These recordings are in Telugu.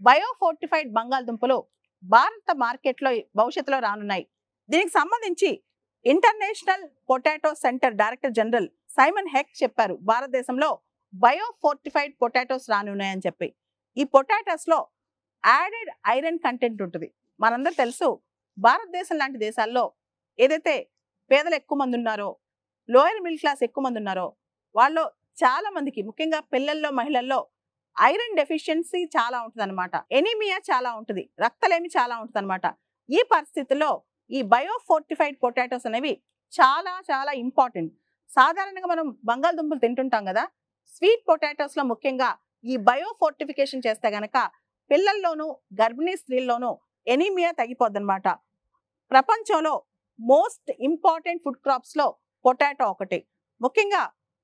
బయో ఫోర్టిఫైడ్ బంగాళదుంపలు భారత మార్కెట్లో భవిష్యత్తులో రానున్నాయి. దీనికి సంబంధించి international potato centre director general Simon heck చెప్పారు, భారతదేశంలో బయో ఫోర్టిఫైడ్ పొటాటోస్ రానున్నాయని చెప్పి. ఈ పొటాటోస్ లో యాడెడ్ ఐరన్ కంటెంట్ ఉంటుంది. మనందరూ తెలుసు, భారతదేశం లాంటి దేశాల్లో ఏదైతే పేదలు ఎక్కువ మంది ఉన్నారో, లోయర్ మిడిల్ క్లాస్ ఎక్కువ మంది ఉన్నారో, వాళ్ళు చాలా మందికి, ముఖ్యంగా పిల్లల్లో మహిళల్లో ఐరన్ డెఫిషియన్సీ చాలా ఉంటుంది అనమాట. ఎనీమియా చాలా ఉంటుంది, రక్తలేమి చాలా ఉంటుంది అనమాట. ఈ పరిస్థితుల్లో ఈ బయో ఫోర్టిఫైడ్ పొటాటోస్ అనేవి చాలా చాలా ఇంపార్టెంట్. సాధారణంగా మనం బంగాళదుంపలు తింటుంటాం కదా, స్వీట్ పొటాటోస్ లో ముఖ్యంగా ఈ బయో ఫోర్టిఫికేషన్ చేస్తే గనక పిల్లల్లోనూ గర్భిణీ స్త్రీల్లోనూ ఎనీమియా తగ్గిపోద్ది అనమాట. ప్రపంచంలో మోస్ట్ ఇంపార్టెంట్ ఫుడ్ క్రాప్స్ లో పొటాటో ఒకటి. ముఖ్యంగా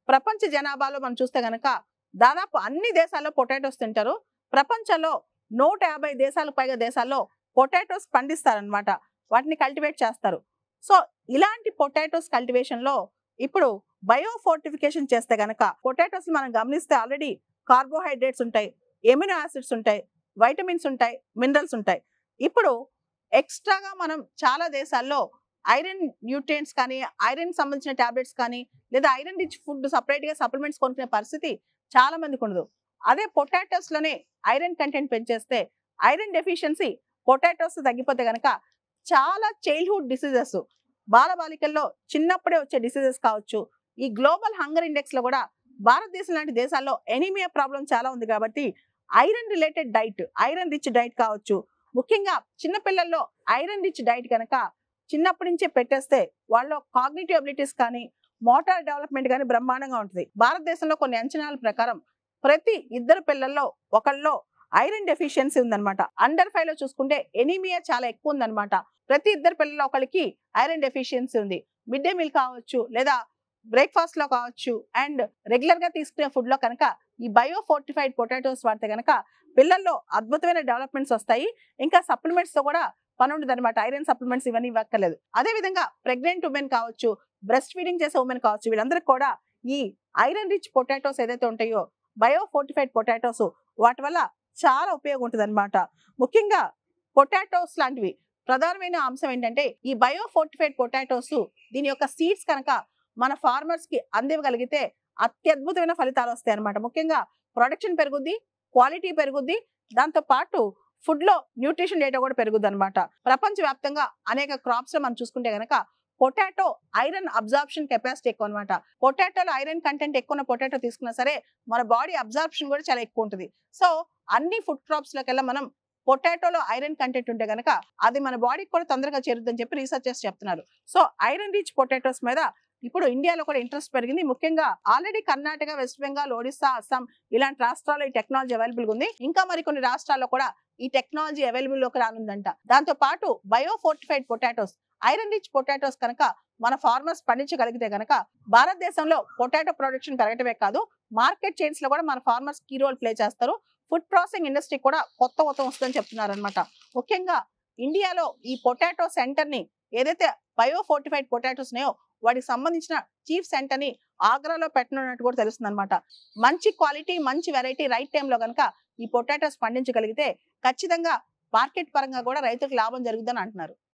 ప్రపంచ జనాభాలో మనం చూస్తే గనక దాదాపు అన్ని దేశాల్లో పొటాటోస్ తింటారు. ప్రపంచంలో 150 దేశాలకు పైగా దేశాల్లో పొటాటోస్ పండిస్తారనమాట, వాటిని కల్టివేట్ చేస్తారు. సో ఇలాంటి పొటాటోస్ కల్టివేషన్ లో ఇప్పుడు బయో ఫోర్టిఫికేషన్ చేస్తే గనక పొటాటోస్ మనం గమనిస్తే ఆల్రెడీ కార్బోహైడ్రేట్స్ ఉంటాయి, ఎమినో యాసిడ్స్ ఉంటాయి, వైటమిన్స్ ఉంటాయి, మినరల్స్ ఉంటాయి. ఇప్పుడు ఎక్స్ట్రాగా మనం చాలా దేశాల్లో ఐరన్ న్యూట్రియంట్స్ కానీ, ఐరన్ సంబంధించిన టాబ్లెట్స్ కానీ, లేదా ఐరన్ రిచ్ ఫుడ్ సపరేట్ గా సప్లిమెంట్స్ కొనుక్కునే పరిస్థితి చాలా మందికి ఉండదు. అదే పొటాటోస్ లోనే ఐరన్ కంటెంట్ పెంచేస్తే ఐరన్ డెఫిషియన్సీ పొటాటోస్ తగ్గిపోతే గనక చాలా చైల్డ్హుడ్ డిసీజెస్, బాలబాలికల్లో చిన్నప్పుడే వచ్చే డిసీజెస్ కావచ్చు. ఈ గ్లోబల్ హంగర్ ఇండెక్స్ లో కూడా భారతదేశం లాంటి దేశాల్లో ఎనీమియా ప్రాబ్లం చాలా ఉంది కాబట్టి iron related diet, iron rich diet కావచ్చు. ముఖ్యంగా చిన్నపిల్లల్లో ఐరన్ రిచ్ డైట్ కనుక చిన్నప్పటి నుంచే పెట్టేస్తే వాళ్ళ కాగ్నిటివ్ అబిలిటీస్ కానీ, మోటార్ డెవలప్మెంట్ కానీ బ్రహ్మాండంగా ఉంటుంది. భారతదేశంలో కొన్ని అంచనాల ప్రకారం ప్రతి 2 పిల్లల్లో ఒకళ్ళలో ఐరన్ డెఫిషియన్సీ ఉందన్నమాట. అండర్ 5 లో చూసుకుంటే ఎనీమియా చాలా ఎక్కువ ఉందన్నమాట. ప్రతి 2 పిల్లల్లో ఒకరికి ఐరన్ డెఫిషియన్సీ ఉంది. మిడ్ డే మీల్ కావచ్చు, లేదా బ్రేక్ఫాస్ట్ లో కావచ్చు, అండ్ రెగ్యులర్ గా తీసుకునే ఫుడ్ లో కనుక ఈ బయో ఫోర్టిఫైడ్ పొటాటోస్ వాడితే కనుక పిల్లల్లో అద్భుతమైన డెవలప్మెంట్స్ వస్తాయి. ఇంకా సప్లిమెంట్స్ తో కూడా పని ఉండదు అనమాట. ఐరన్ సప్లిమెంట్స్ ఇవన్నీ ఇవ్వక్కర్లేదు. అదే విధంగా ప్రెగ్నెంట్ ఉమెన్ కావచ్చు, బ్రెస్ట్ ఫీడింగ్ చేసే ఉమెన్ కావచ్చు, వీళ్ళందరికీ కూడా ఈ ఐరన్ రిచ్ పొటాటోస్ ఏదైతే ఉంటాయో బయో ఫోర్టిఫైడ్ పొటాటోస్, వాటి వల్ల చాలా ఉపయోగం ఉంటుంది అనమాట. ముఖ్యంగా పొటాటోస్ లాంటివి ప్రధానమైన అంశం ఏంటంటే ఈ బయో ఫోర్టిఫైడ్ పొటాటోస్, దీని యొక్క సీడ్స్ కనుక మన ఫార్మర్స్ కి అందివ్వగలిగితే అత్యద్భుతమైన ఫలితాలు వస్తాయి అనమాట. ముఖ్యంగా ప్రొడక్షన్ పెరుగుద్ది, క్వాలిటీ పెరుగుద్ది, దాంతో పాటు ఫుడ్ లో న్యూట్రిషన్ డేటా కూడా పెరుగుద్ది అనమాట. ప్రపంచవ్యాప్తంగా అనేక క్రాప్స్ లో మనం చూసుకుంటే గనక పొటాటో ఐరన్ అబ్జార్ప్షన్ కెపాసిటీ ఎక్కువ అనమాట. పొటాటోలో ఐరన్ కంటెంట్ ఎక్కువ ఉన్న పొటాటో తీసుకున్నా సరే మన బాడీ అబ్జార్ప్షన్ కూడా చాలా ఎక్కువ ఉంటుంది. సో అన్ని ఫుడ్ క్రాప్స్ లోకెల్లా మనం పొటాటోలో ఐరన్ కంటెంట్ ఉంటే గనక అది మన బాడీకి కూడా తొందరగా చేరుద్దని చెప్పి రీసెర్చర్స్ చెప్తున్నారు. సో ఐరన్ రిచ్ పొటాటోస్ మీద ఇప్పుడు ఇండియాలో కూడా ఇంట్రెస్ట్ పెరిగింది. ముఖ్యంగా ఆల్రెడీ కర్ణాటక, వెస్ట్ బెంగాల్, ఒడిస్సా, అస్సాం ఇలాంటి రాష్ట్రాల్లో ఈ టెక్నాలజీ అవైలబుల్ ఉంది. ఇంకా మరికొన్ని రాష్ట్రాల్లో కూడా ఈ టెక్నాలజీ అవైలబుల్ లోకి రానుందంట. దాంతో పాటు bio fortified potatoes, iron rich potatoes కనుక మన ఫార్మర్స్ పండించగలిగితే కనుక భారతదేశంలో పొటాటో ప్రొడక్షన్ పెరగటమే కాదు, మార్కెట్ చైన్స్ లో కూడా మన ఫార్మర్స్ కీ రోల్ ప్లే చేస్తారు. ఫుడ్ ప్రాసెసింగ్ ఇండస్ట్రీ కూడా కొత్త వస్తుందని చెప్తున్నారు అనమాట. ముఖ్యంగా ఇండియాలో ఈ పొటాటో సెంటర్ ని, ఏదైతే బయో ఫోర్టిఫైడ్ పొటాటోస్ ఉన్నాయో వాటికి సంబంధించిన చీఫ్ సెంటర్ ని ఆగ్రాలో పెట్టనున్నట్టు కూడా తెలుస్తుంది అనమాట. మంచి క్వాలిటీ, మంచి వెరైటీ రైట్ టైంలో కనుక ఈ పొటాటోస్ పండించగలిగితే ఖచ్చితంగా మార్కెట్ పరంగా కూడా రైతులకు లాభం జరుగుతుందని అంటున్నారు.